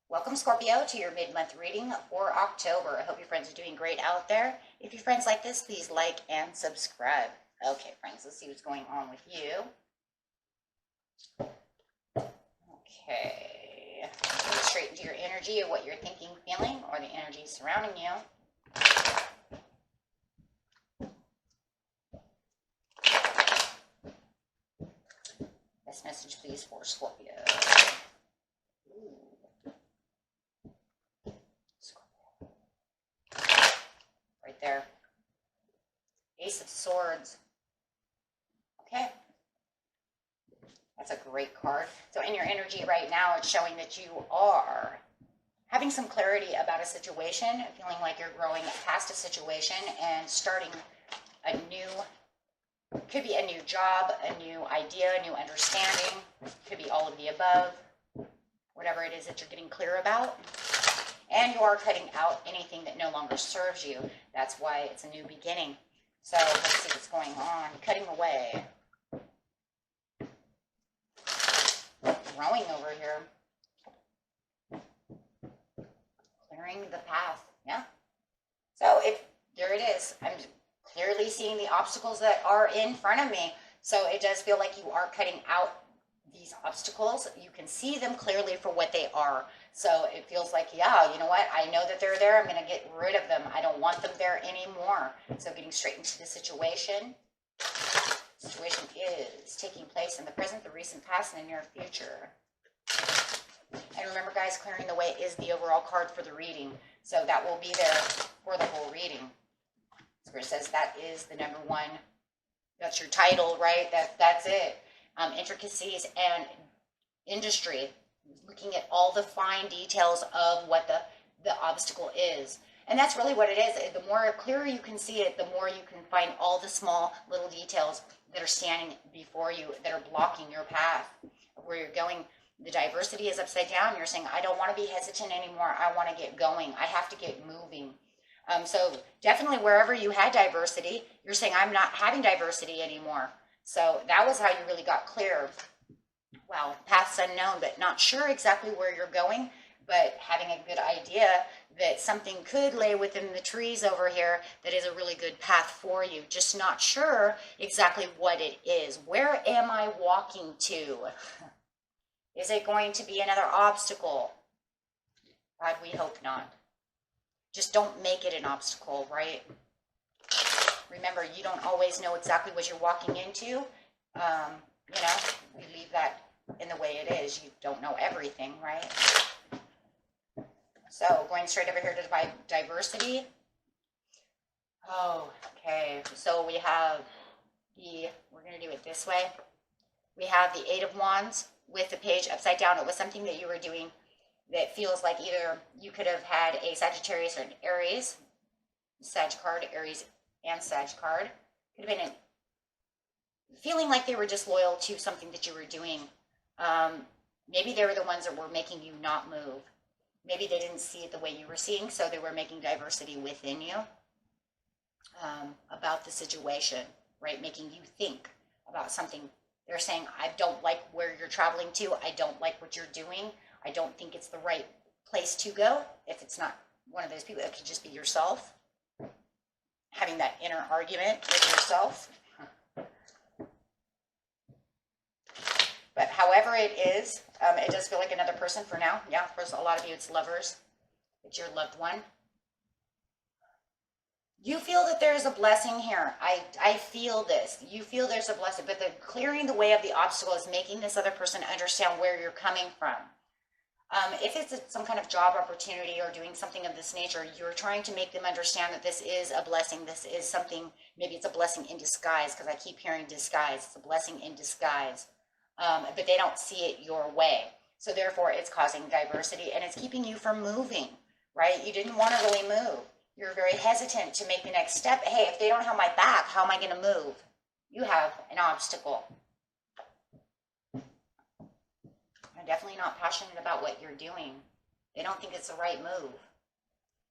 Welcome, Scorpio, to your mid-month reading for October. I hope your friends are doing great out there. If your friends like this, please like and subscribe. Okay, friends, let's see what's going on with you. Okay, go straight into your energy of what you're thinking, feeling, or the energy surrounding you. This message, please, for Scorpio. Right there. Ace of Swords. Okay. That's a great card. So in your energy right now, it's showing that you are having some clarity about a situation, feeling like you're growing past a situation and starting a new, could be a new job, a new idea, a new understanding, could be all of the above, whatever it is that you're getting clear about. And you are cutting out anything that no longer serves you. That's why it's a new beginning. So let's see what's going on. Cutting away. Growing over here. Clearing the path. Yeah. So if there it is. I'm clearly seeing the obstacles that are in front of me. So it does feel like you are cutting out these obstacles. You can see them clearly for what they are. So it feels like, yeah, you know what? I know that they're there. I'm going to get rid of them. I don't want them there anymore. So getting straight into the situation. Situation is taking place in the present, the recent past, and the near future. And remember, guys, clearing the way is the overall card for the reading. So that will be there for the whole reading. So where it says that is the number one. That's your title, right? That's it. Intricacies and industry. Looking at all the fine details of what the obstacle is. And that's really what it is. The more clearer you can see it, the more you can find all the small little details that are standing before you, that are blocking your path of where you're going. The diversity is upside down. You're saying, I don't want to be hesitant anymore. I want to get going. I have to get moving. So definitely wherever you had diversity, you're saying, I'm not having diversity anymore. So that was how you really got clear. Well, path's unknown, but not sure exactly where you're going, but having a good idea that something could lay within the trees over here that is a really good path for you. Just not sure exactly what it is. Where am I walking to? Is it going to be another obstacle? God, we hope not. Just don't make it an obstacle, right? Remember, you don't always know exactly what you're walking into. You know, we leave that in the way it is. You don't know everything, right? So going straight over here to diversity. Oh, okay. So we have we're going to do it this way. We have the Eight of Wands with the page upside down. It was something that you were doing that feels like either you could have had a Sagittarius or an Aries, Sag card, Aries and Sag card. Could have been feeling like they were disloyal to something that you were doing. Maybe they were the ones that were making you not move. Maybe they didn't see it the way you were seeing, so they were making diversity within you about the situation, right? Making you think about something. They're saying, I don't like where you're traveling to. I don't like what you're doing. I don't think it's the right place to go. If it's not one of those people, it could just be yourself. Having that inner argument with yourself. But however it is, it does feel like another person for now. Yeah, for a lot of you, it's lovers. It's your loved one. You feel that there's a blessing here. I feel this. You feel there's a blessing. But the clearing the way of the obstacle is making this other person understand where you're coming from. If it's some kind of job opportunity or doing something of this nature, you're trying to make them understand that this is a blessing. This is something, maybe it's a blessing in disguise, because I keep hearing disguise. It's a blessing in disguise. But they don't see it your way. So therefore, it's causing diversity, and it's keeping you from moving, right? You didn't want to really move. You're very hesitant to make the next step. Hey, if they don't have my back, how am I going to move? You have an obstacle. You're definitely not passionate about what you're doing. They don't think it's the right move.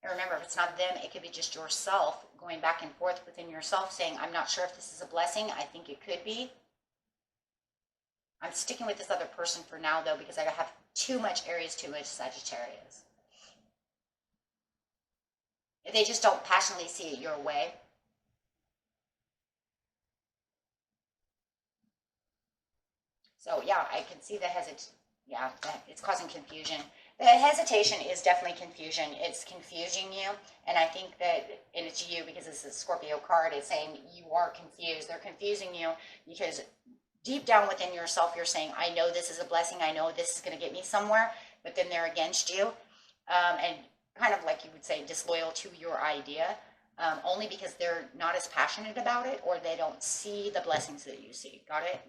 And remember, if it's not them, it could be just yourself going back and forth within yourself saying, I'm not sure if this is a blessing. I think it could be. I'm sticking with this other person for now, though, because I have too much Aries, too much Sagittarius. If they just don't passionately see it your way. So, yeah, I can see the hesitation. Yeah, it's causing confusion. The hesitation is definitely confusion. It's confusing you. And I think that, and it's you because it's a Scorpio card, it's saying you are confused. They're confusing you because deep down within yourself, you're saying, I know this is a blessing. I know this is going to get me somewhere. But then they're against you. And kind of like you would say, disloyal to your idea. Only because they're not as passionate about it or they don't see the blessings that you see. Got it?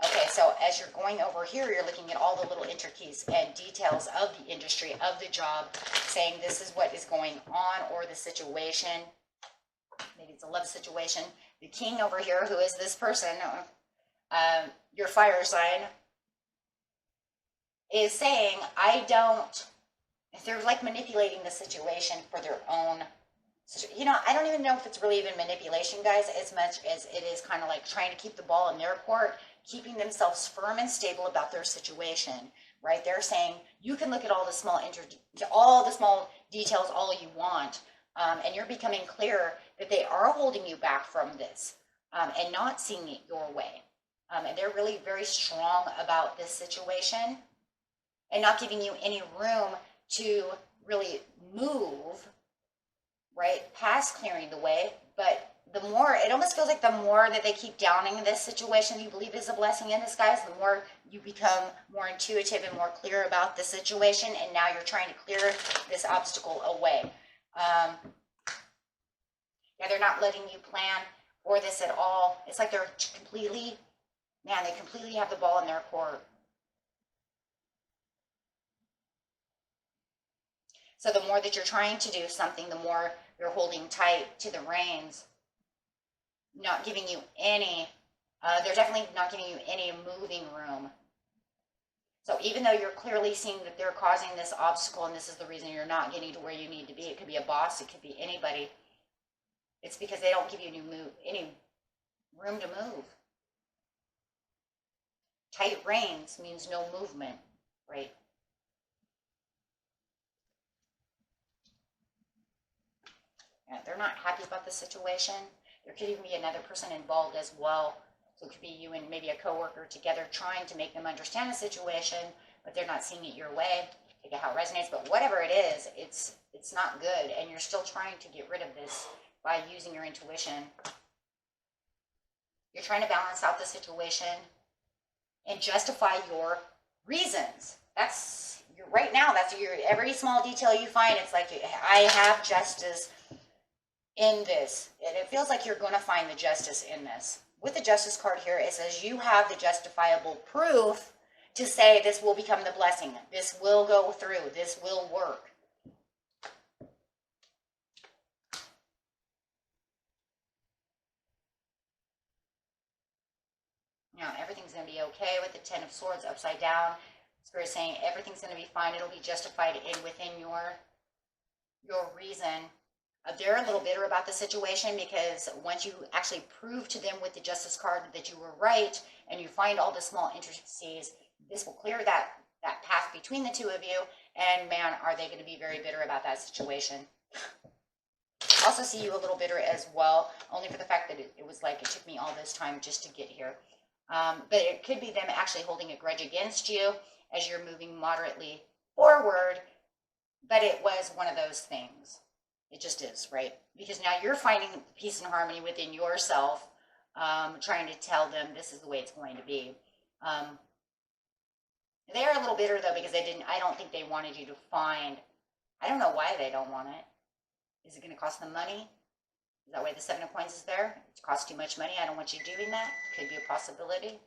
Okay, so as you're going over here, you're looking at all the little intricacies and details of the industry, of the job, saying this is what is going on or the situation. Maybe it's a love situation. The king over here, who is this person, your fire sign, is saying, they're like manipulating the situation for their own. You know, I don't even know if it's really even manipulation, guys, as much as it is kind of like trying to keep the ball in their court, keeping themselves firm and stable about their situation, right? They're saying, you can look at all the small details all you want, and you're becoming clear that they are holding you back from this and not seeing it your way. And they're really very strong about this situation and not giving you any room to really move, right, past clearing the way. But the more, it almost feels like the more that they keep downing this situation you believe is a blessing in disguise, the more you become more intuitive and more clear about the situation, and now you're trying to clear this obstacle away. Yeah, they're not letting you plan for this at all. It's like they're completely, man, they completely have the ball in their court. So the more that you're trying to do something, the more you're holding tight to the reins, not giving you any, they're definitely not giving you any moving room. So even though you're clearly seeing that they're causing this obstacle and this is the reason you're not getting to where you need to be, it could be a boss, it could be anybody, it's because they don't give you any room to move. Tight reins means no movement, right? Yeah, they're not happy about the situation. There could even be another person involved as well. So it could be you and maybe a coworker together trying to make them understand the situation, but they're not seeing it your way. Take it how it resonates, but whatever it is, it's not good, and you're still trying to get rid of this by using your intuition. You're trying to balance out the situation and justify your reasons. That's your right now. That's your every small detail you find. It's like I have justice in this, and it feels like you're going to find the justice in this. With the Justice card here, it says you have the justifiable proof to say this will become the blessing. This will go through. This will work. Now, everything's going to be okay with the Ten of Swords upside down. Spirit saying everything's going to be fine. It'll be justified within your reason. They're a little bitter about the situation because once you actually prove to them with the Justice card that you were right and you find all the small intricacies, this will clear that path between the two of you. And man, are they going to be very bitter about that situation. Also see you a little bitter as well, only for the fact that it was like it took me all this time just to get here. But it could be them actually holding a grudge against you as you're moving moderately forward. But it was one of those things. It just is, right? Because now you're finding peace and harmony within yourself, trying to tell them this is the way it's going to be. They're a little bitter, though, because I don't think they wanted you to find, I don't know why they don't want it. Is it going to cost them money? Is that why the Seven of Coins is there? It costs too much money. I don't want you doing that. Could be a possibility.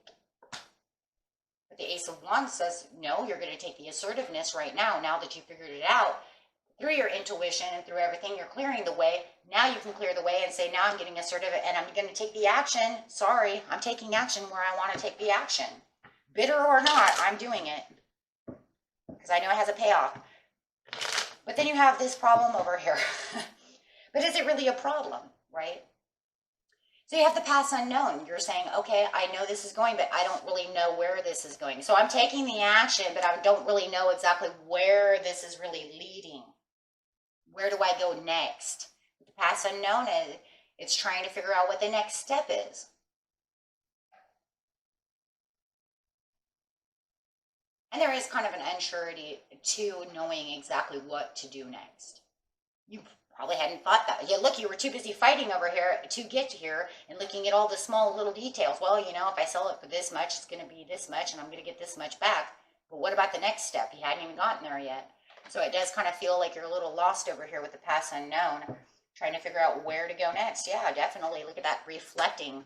But the Ace of Wands says, no, you're going to take the assertiveness right now that you figured it out. Through your intuition and through everything, you're clearing the way. Now you can clear the way and say, now I'm getting assertive and I'm going to take the action. Sorry, I'm taking action where I want to take the action. Bitter or not, I'm doing it. Because I know it has a payoff. But then you have this problem over here. But is it really a problem, right? So you have the past unknown. You're saying, okay, I know this is going, but I don't really know where this is going. So I'm taking the action, but I don't really know exactly where this is really leading. Where do I go next? The past unknown is, it's trying to figure out what the next step is. And there is kind of an unsurety to knowing exactly what to do next. You probably hadn't thought that. Yeah, look, you were too busy fighting over here to get here and looking at all the small little details. Well, you know, if I sell it for this much, it's going to be this much, and I'm going to get this much back. But what about the next step? You hadn't even gotten there yet. So it does kind of feel like you're a little lost over here with the past unknown, trying to figure out where to go next. Yeah, definitely. Look at that, reflecting.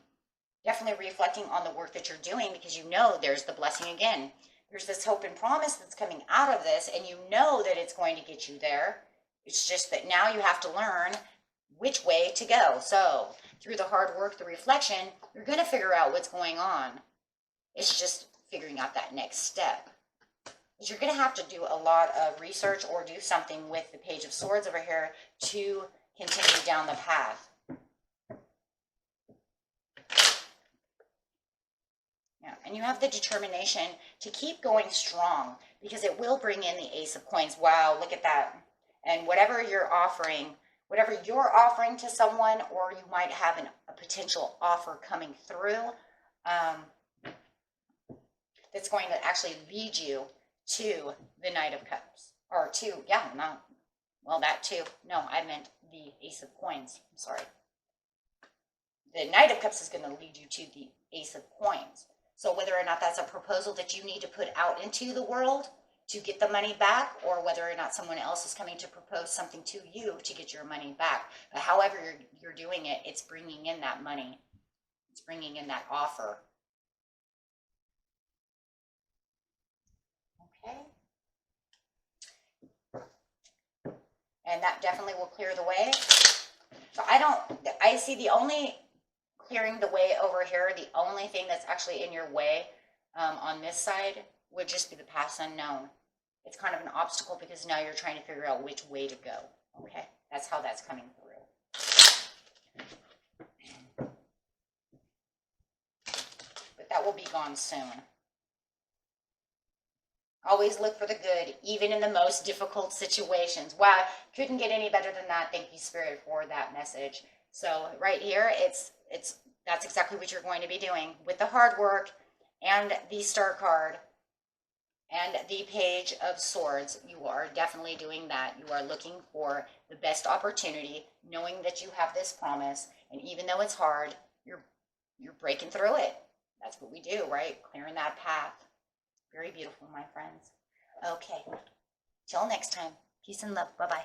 Definitely reflecting on the work that you're doing, because you know there's the blessing again. There's this hope and promise that's coming out of this, and you know that it's going to get you there. It's just that now you have to learn which way to go. So through the hard work, the reflection, you're going to figure out what's going on. It's just figuring out that next step. But you're going to have to do a lot of research or do something with the Page of Swords over here to continue down the path. Yeah, and you have the determination to keep going strong, because it will bring in the Ace of Coins. Wow, look at that. And whatever you're offering to someone, or you might have a potential offer coming through, that's going to actually lead you to the Knight of Cups. Or to, yeah, no, well, that too. No, I meant the Ace of Coins. I'm sorry. The Knight of Cups is going to lead you to the Ace of Coins. So whether or not that's a proposal that you need to put out into the world to get the money back, or whether or not someone else is coming to propose something to you to get your money back. But however you're doing it, it's bringing in that money. It's bringing in that offer. Okay. And that definitely will clear the way. So I see the only clearing the way over here, the only thing that's actually in your way on this side would just be the past unknown. It's kind of an obstacle, because now you're trying to figure out which way to go. Okay, that's how that's coming through. But that will be gone soon. Always look for the good, even in the most difficult situations. Wow, couldn't get any better than that. Thank you, Spirit, for that message. So right here, that's exactly what you're going to be doing with the hard work and the Star card and the Page of Swords. You are definitely doing that. You are looking for the best opportunity, knowing that you have this promise, and even though it's hard, you're breaking through it. That's what we do, right? Clearing that path. Very beautiful, my friends. Okay. Till next time. Peace and love. Bye-bye.